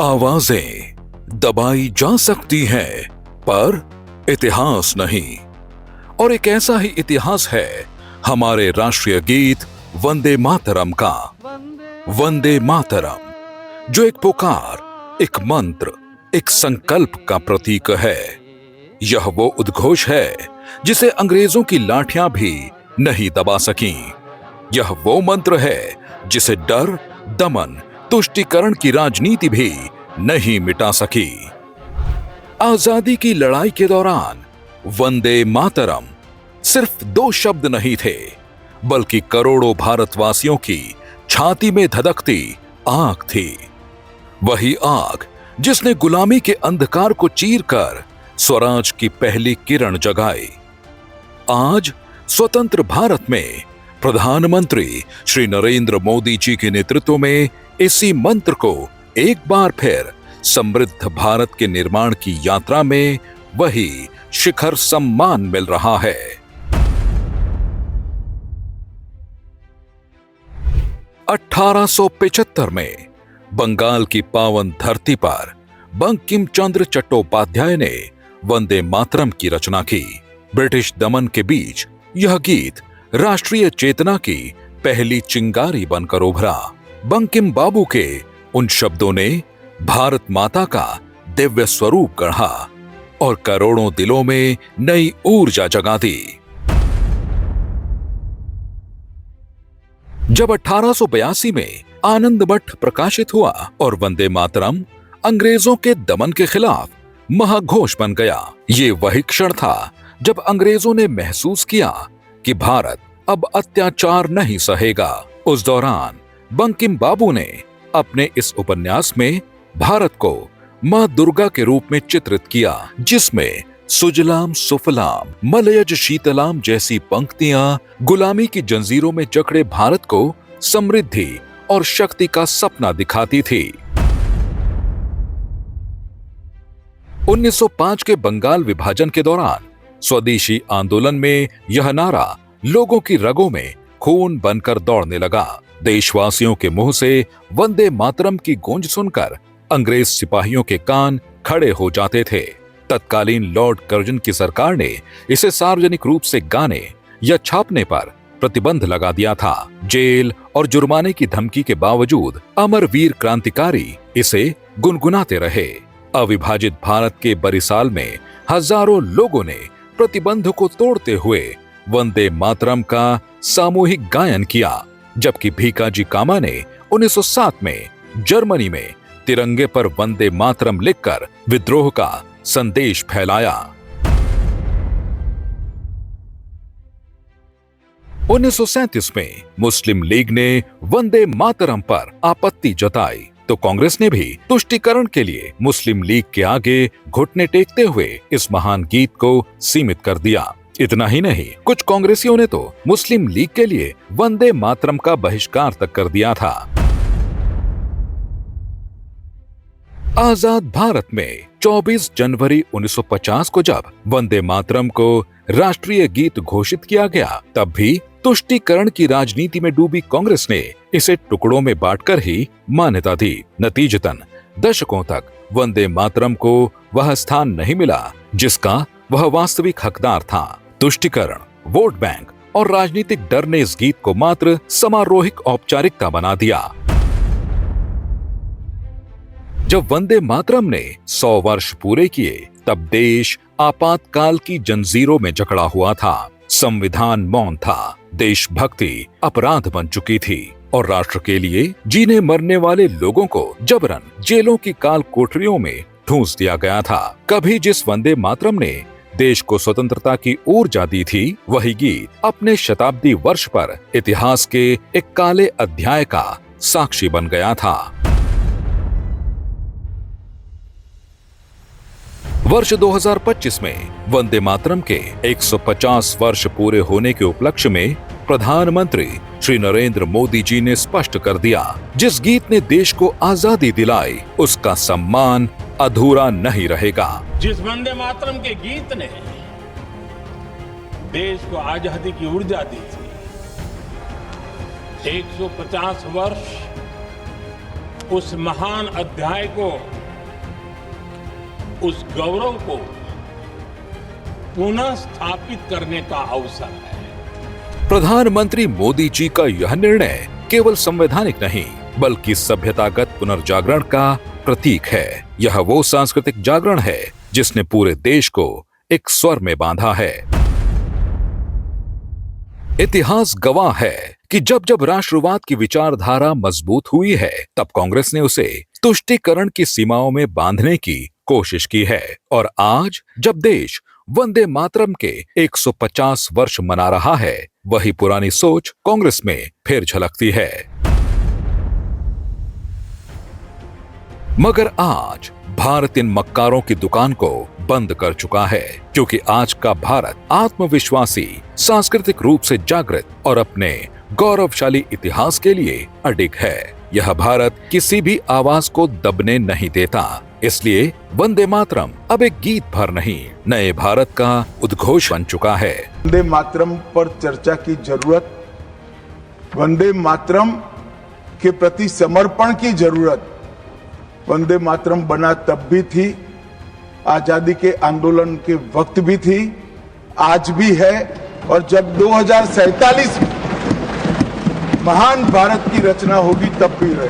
आवाजें दबाई जा सकती हैं, पर इतिहास नहीं। और एक ऐसा ही इतिहास है हमारे राष्ट्रीय गीत वंदे मातरम का। वंदे मातरम, जो एक पुकार, एक मंत्र, एक संकल्प का प्रतीक है। यह वो उद्घोष है जिसे अंग्रेजों की लाठियां भी नहीं दबा सकीं। यह वो मंत्र है जिसे डर, दमन, तुष्टीकरण की राजनीति भी नहीं मिटा सकी। आजादी की लड़ाई के दौरान वंदे मातरम सिर्फ 2 शब्द नहीं थे, बल्कि करोड़ों भारतवासियों की छाती में धधकती आग थी। वही आग जिसने गुलामी के अंधकार को चीरकर स्वराज की पहली किरण जगाई। आज स्वतंत्र भारत में प्रधानमंत्री श्री नरेंद्र मोदी जी के नेतृत्व में इसी मंत्र को एक बार फिर समृद्ध भारत के निर्माण की यात्रा में वही शिखर सम्मान मिल रहा है। (1875) में बंगाल की पावन धरती पर बंकिम चंद्र चट्टोपाध्याय ने वंदे मातरम की रचना की। ब्रिटिश दमन के बीच यह गीत राष्ट्रीय चेतना की पहली चिंगारी बनकर उभरा। बंकिम बाबू के उन शब्दों ने भारत माता का दिव्य स्वरूप गढ़ा और करोड़ों दिलों में नई ऊर्जा जगा दी। जब 1882 में आनंद मठ प्रकाशित हुआ और वंदे मातरम अंग्रेजों के दमन के खिलाफ महाघोष बन गया, ये वही क्षण था जब अंग्रेजों ने महसूस किया कि भारत अब अत्याचार नहीं सहेगा। उस दौरान बंकिम बाबू ने अपने इस उपन्यास में भारत को मां दुर्गा के रूप में चित्रित किया, जिसमें सुजलाम सुफलाम मलयज शीतलाम जैसी पंक्तियां गुलामी की जंजीरों में जकड़े भारत को समृद्धि और शक्ति का सपना दिखाती थी। 1905 के बंगाल विभाजन के दौरान स्वदेशी आंदोलन में यह नारा लोगों की रगों में खून बनकर दौड़ने लगा। देशवासियों के मुंह से वंदे मातरम की गूंज सुनकर अंग्रेज सिपाहियों के कान खड़े हो जाते थे। तत्कालीन लॉर्ड कर्जन की सरकार ने इसे सार्वजनिक रूप से गाने या छापने पर प्रतिबंध लगा दिया था। जेल और जुर्माने की धमकी के बावजूद अमरवीर क्रांतिकारी इसे गुनगुनाते रहे। अविभाजित भारत के बरिसाल में हजारों लोगों ने प्रतिबंध को तोड़ते हुए वंदे मातरम का सामूहिक गायन किया, जबकि भीकाजी कामा ने 1907 में जर्मनी में तिरंगे पर वंदे मातरम लिखकर विद्रोह का संदेश फैलाया। 1937 में मुस्लिम लीग ने वंदे मातरम पर आपत्ति जताई तो कांग्रेस ने भी तुष्टीकरण के लिए मुस्लिम लीग के आगे घुटने टेकते हुए इस महान गीत को सीमित कर दिया। इतना ही नहीं, कुछ कांग्रेसियों ने तो मुस्लिम लीग के लिए वंदे मातरम का बहिष्कार तक कर दिया था। आजाद भारत में 24 जनवरी 1950 को जब वंदे मातरम को राष्ट्रीय गीत घोषित किया गया, तब भी तुष्टीकरण की राजनीति में डूबी कांग्रेस ने इसे टुकड़ों में बांटकर ही मान्यता दी। नतीजतन दशकों तक वंदे मातरम को वह स्थान नहीं मिला जिसका वह वास्तविक हकदार था। तुष्टीकरण, वोट बैंक और राजनीतिक डर ने इस गीत को मात्र समारोहिक औपचारिकता बना दिया। जब वंदे मातरम ने 100 वर्ष पूरे किए, तब देश आपातकाल की जंजीरों में जकड़ा हुआ था। संविधान मौन था, देशभक्ति अपराध बन चुकी थी और राष्ट्र के लिए जीने मरने वाले लोगों को जबरन जेलों की काल कोठरियों में ठूंस दिया गया था। कभी जिस वंदे मातरम ने देश को स्वतंत्रता की ऊर्जा दी थी, वही गीत अपने शताब्दी वर्ष पर इतिहास के एक काले अध्याय का साक्षी बन गया था। वर्ष 2025 में वंदे मातरम के 150 वर्ष पूरे होने के उपलक्ष्य में प्रधानमंत्री श्री नरेंद्र मोदी जी ने स्पष्ट कर दिया, जिस गीत ने देश को आजादी दिलाई, उसका सम्मान अधूरा नहीं रहेगा। जिस वंदे मातरम के गीत ने देश को आजादी की ऊर्जा दी थी, 150 वर्ष उस महान अध्याय को, उस गौरव को पुनः स्थापित करने का अवसर है। प्रधानमंत्री मोदी जी का यह निर्णय केवल संवैधानिक नहीं बल्कि सभ्यतागत पुनर्जागरण का प्रतीक है। यह वो सांस्कृतिक जागरण है जिसने पूरे देश को एक स्वर में बांधा है। इतिहास गवाह है कि जब जब राष्ट्रवाद की विचारधारा मजबूत हुई है तब कांग्रेस ने उसे तुष्टीकरण की सीमाओं में बांधने की कोशिश की है। और आज जब देश वंदे मातरम के 150 वर्ष मना रहा है, वही पुरानी सोच कांग्रेस में फिर झलकती है। मगर आज भारत इन मक्कारों की दुकान को बंद कर चुका है, क्योंकि आज का भारत आत्मविश्वासी, सांस्कृतिक रूप से जागृत और अपने गौरवशाली इतिहास के लिए अडिग है। यह भारत किसी भी आवाज को दबने नहीं देता। इसलिए वंदे मातरम अब एक गीत भर नहीं, नए भारत का उद्घोष बन चुका है। वंदे मातरम पर चर्चा की जरूरत, वंदे मातरम के प्रति समर्पण की जरूरत वंदे मातरम बना तब भी थी, आजादी के आंदोलन के वक्त भी थी, आज भी है, और जब 2047 में महान भारत की रचना होगी तब भी रहे।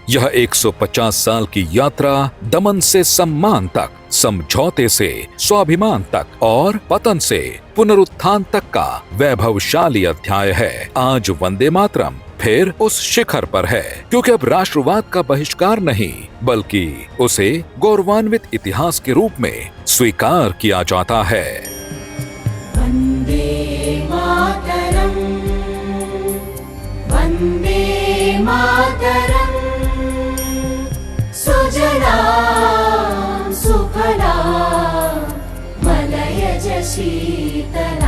यह 150 साल की यात्रा दमन से सम्मान तक, समझौते से स्वाभिमान तक और पतन से पुनरुत्थान तक का वैभवशाली अध्याय है। आज वंदे मातरम फिर उस शिखर पर है, क्योंकि अब राष्ट्रवाद का बहिष्कार नहीं बल्कि उसे गौरवान्वित इतिहास के रूप में स्वीकार किया जाता है। वंदे मातरम, वंदे मातरम, सुजलां सुफलां मलयज शीतलाम्।